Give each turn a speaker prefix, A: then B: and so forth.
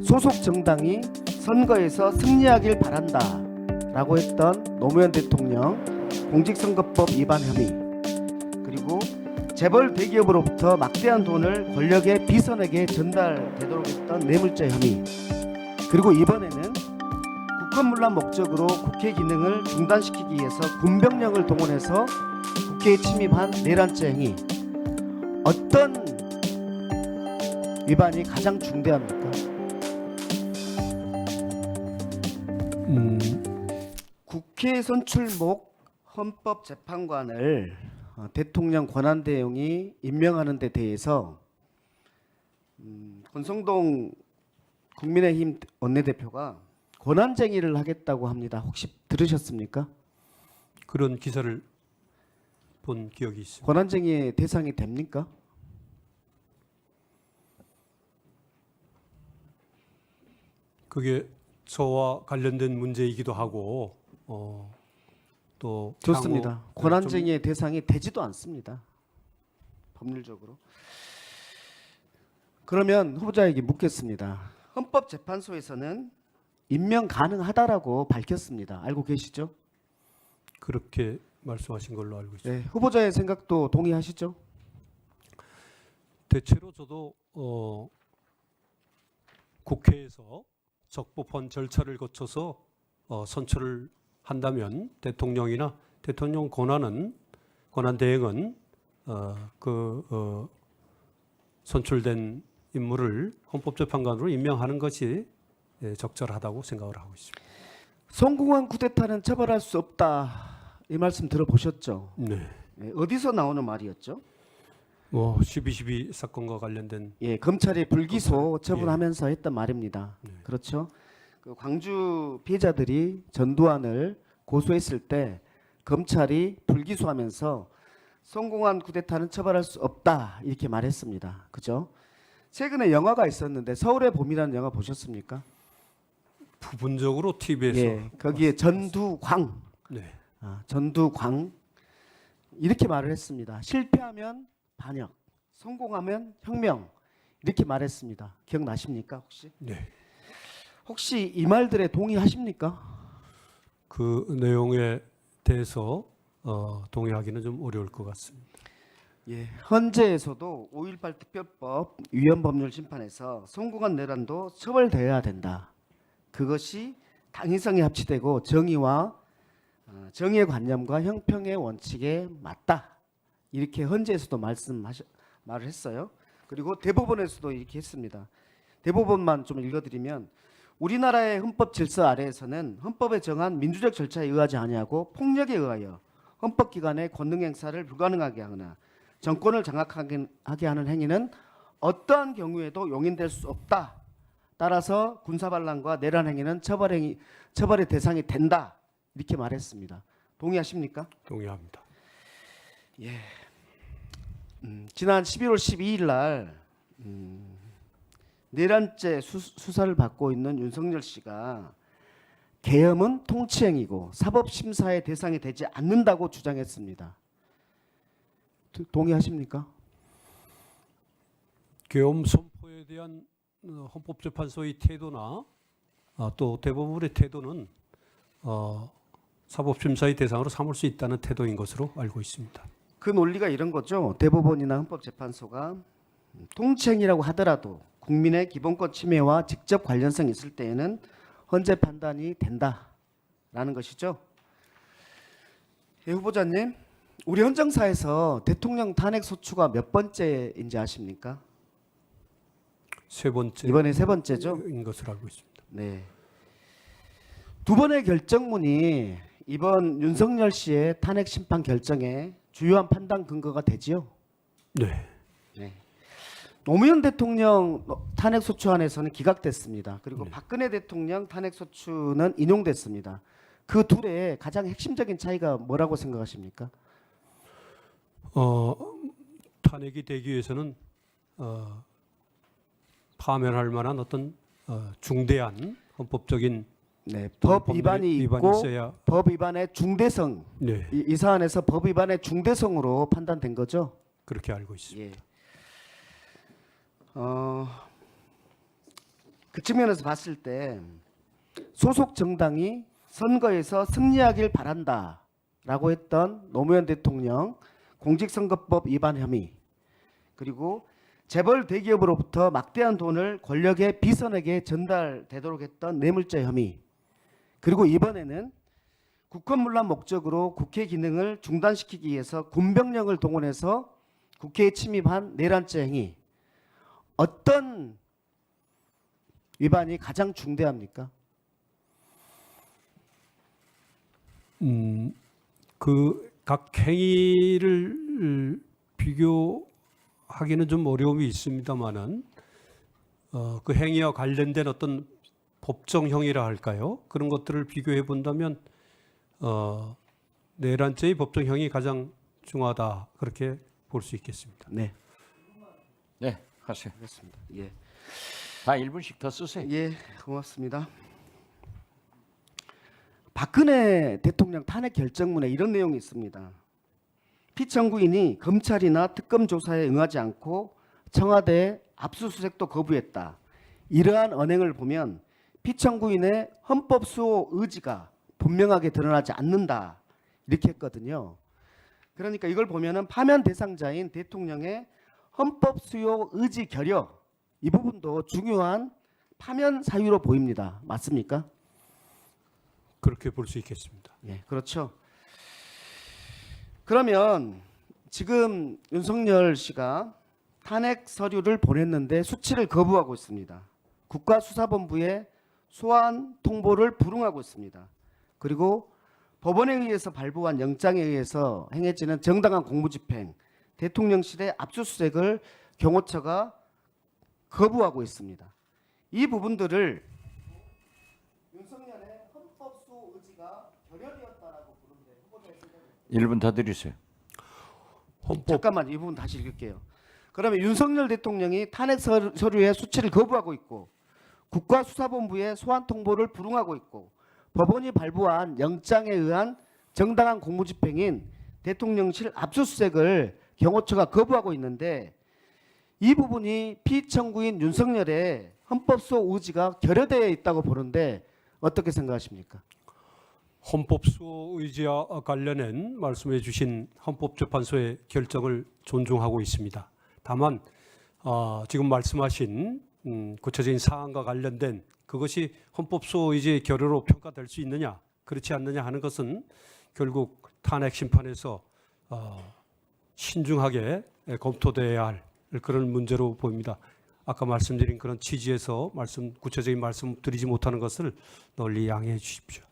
A: 소속 정당이 선거에서 승리하길 바란다 라고 했던 노무현 대통령 공직선거법 위반 혐의, 그리고 재벌 대기업으로부터 막대한 돈을 권력의 비선에게 전달되도록 했던 뇌물죄 혐의, 그리고 이번에는 국헌문란 목적으로 국회 기능을 중단시키기 위해서 군병력을 동원해서 국회에 침입한 내란죄 행위, 어떤 위반이 가장 중대합니까? 국회 선출목 헌법재판관을 대통령 권한대행이 임명하는 데 대해서 권성동 국민의힘 원내대표가 권한쟁의를 하겠다고 합니다. 혹시 들으셨습니까?
B: 그런 기사를 본 기억이 있습니다.
A: 권한쟁의의 대상이 됩니까?
B: 그게 저와 관련된 문제이기도 하고 또
A: 좋습니다.
B: 향후
A: 권한쟁의의 대상이 되지도 않습니다. 법률적으로. 그러면 후보자에게 묻겠습니다. 헌법재판소에서는 임명 가능하다라고 밝혔습니다. 알고 계시죠?
B: 그렇게 말씀하신 걸로 알고 있습니다.
A: 네, 후보자의 생각도 동의하시죠?
B: 대체로 저도 국회에서 적법한 절차를 거쳐서 선출을 한다면 대통령이나 대통령 권한 대행은 선출된 인물을 헌법재판관으로 임명하는 것이 적절하다고 생각을 하고 있습니다.
A: 성공한 쿠데타는 처벌할 수 없다. 이 말씀 들어보셨죠?
B: 네.
A: 네, 어디서 나오는 말이었죠?
B: 12.12 사건과 관련된
A: 검찰이 불기소 처분하면서 했던 말입니다.
B: 네.
A: 그렇죠? 그 광주 피해자들이 전두환을 고소했을 때 검찰이 불기소하면서 성공한 쿠데타는 처벌할 수 없다 이렇게 말했습니다. 그죠? 최근에 영화가 있었는데 서울의 봄이라는 영화 보셨습니까?
B: 부분적으로 TV에서
A: 예, 거기에 전두광,
B: 네.
A: 전두광 이렇게 말을 했습니다. 실패하면 반역, 성공하면 혁명 이렇게 말했습니다. 기억나십니까 혹시?
B: 네.
A: 혹시 이 말들에 동의하십니까?
B: 그 내용에 대해서 동의하기는 좀 어려울 것 같습니다.
A: 예, 헌재에서도 5.18 특별법 위헌법률 심판에서 성공한 내란도 처벌되어야 된다. 그것이 당위성에 합치되고 정의와 정의의 관념과 형평의 원칙에 맞다. 이렇게 헌재에서도 말을 했어요. 그리고 대법원에서도 이렇게 했습니다. 대법원만 좀 읽어드리면 우리나라의 헌법 질서 아래에서는 헌법에 정한 민주적 절차에 의하지 아니하고 폭력에 의하여 헌법기관의 권능 행사를 불가능하게 하거나 정권을 장악하게 하는 행위는 어떠한 경우에도 용인될 수 없다. 따라서 군사반란과 내란 행위는 처벌의 대상이 된다. 이렇게 말했습니다. 동의하십니까?
B: 동의합니다.
A: 예. 지난 11월 12일 날 내란죄 수사를 받고 있는 윤석열 씨가 계엄은 통치행위고 사법심사의 대상이 되지 않는다고 주장했습니다. 동의하십니까?
B: 계엄 선포에 대한 헌법재판소의 태도나 또 대법원의 태도는 사법심사의 대상으로 삼을 수 있다는 태도인 것으로 알고 있습니다.
A: 그 논리가 이런 거죠. 대법원이나 헌법재판소가 통치행위라고 하더라도 국민의 기본권 침해와 직접 관련성이 있을 때에는 헌재 판단이 된다라는 것이죠. 예, 후보자님, 우리 헌정사에서 대통령 탄핵 소추가 몇 번째인지 아십니까?
B: 세 번째
A: 이번에 세 번째죠.
B: 인 것으로 알고 있습니다.
A: 네. 두 번의 결정문이 이번 윤석열 씨의 탄핵 심판 결정에 주요한 판단 근거가 되지요.
B: 네.
A: 네. 노무현 대통령 탄핵 소추안에서는 기각됐습니다. 그리고 박근혜 대통령 탄핵 소추는 인용됐습니다. 그 둘의 가장 핵심적인 차이가 뭐라고 생각하십니까?
B: 탄핵이 되기 위해서는 파면할 만한 어떤 중대한 헌법적인
A: 네, 법 위반이 있고
B: 있어야.
A: 법 위반의 중대성,
B: 네.
A: 이 사안에서 법 위반의 중대성으로 판단된 거죠.
B: 그렇게 알고 있습니다.
A: 예. 그 측면에서 봤을 때 소속 정당이 선거에서 승리하길 바란다라고 했던 노무현 대통령 공직선거법 위반 혐의, 그리고 재벌 대기업으로부터 막대한 돈을 권력의 비선에게 전달되도록 했던 뇌물죄 혐의, 그리고 이번에는 국헌문란 목적으로 국회 기능을 중단시키기 위해서 군병력을 동원해서 국회에 침입한 내란죄 행위, 어떤 위반이 가장 중대합니까?
B: 그 각 행위를 비교하기는 좀 어려움이 있습니다만은 그 행위와 관련된 어떤 법정형이라 할까요? 그런 것들을 비교해 본다면 내란죄의 법정형이 가장 중하다 그렇게 볼 수 있겠습니다.
A: 네,
C: 네, 하세요.
A: 그렇습니다. 예,
C: 다 1분씩 더 쓰세요.
A: 예, 고맙습니다. 박근혜 대통령 탄핵 결정문에 이런 내용이 있습니다. 피청구인이 검찰이나 특검 조사에 응하지 않고 청와대 압수수색도 거부했다. 이러한 언행을 보면 피청구인의 헌법 수호 의지가 분명하게 드러나지 않는다. 이렇게 했거든요. 그러니까 이걸 보면은 파면 대상자인 대통령의 헌법 수호 의지 결여, 이 부분도 중요한 파면 사유로 보입니다. 맞습니까?
B: 그렇게 볼 수 있겠습니다.
A: 예, 그렇죠. 그러면 지금 윤석열 씨가 탄핵 서류를 보냈는데 수치를 거부하고 있습니다. 국가수사본부에 소환 통보를 불응하고 있습니다. 그리고 법원에 의해서 발부한 영장에 의해서 행해지는 정당한 공무집행, 대통령실의 압수수색을 경호처가 거부하고 있습니다. 이 부분들을 윤석열의 헌법수호 의지가 결여되었다라고 부르는데 후보자의 생각은?
C: 1분 더 드리세요.
B: 헌법
A: 잠깐만, 이 부분 다시 읽을게요. 그러면 윤석열 대통령이 탄핵 서류의 수치를 거부하고 있고 국가수사본부에 소환 통보를 불응하고 있고 법원이 발부한 영장에 의한 정당한 공무집행인 대통령실 압수수색을 경호처가 거부하고 있는데 이 부분이 피청구인 윤석열의 헌법수호 의지가 결여되어 있다고 보는데 어떻게 생각하십니까?
B: 헌법 수호 의지와 관련된 말씀해 주신 헌법재판소의 결정을 존중하고 있습니다. 다만 지금 말씀하신 구체적인 사안과 관련된 그것이 헌법 수호 의지의 결여로 평가될 수 있느냐 그렇지 않느냐 하는 것은 결국 탄핵 심판에서 신중하게 검토돼야 할 그런 문제로 보입니다. 아까 말씀드린 그런 취지에서 구체적인 말씀 드리지 못하는 것을 널리 양해해 주십시오.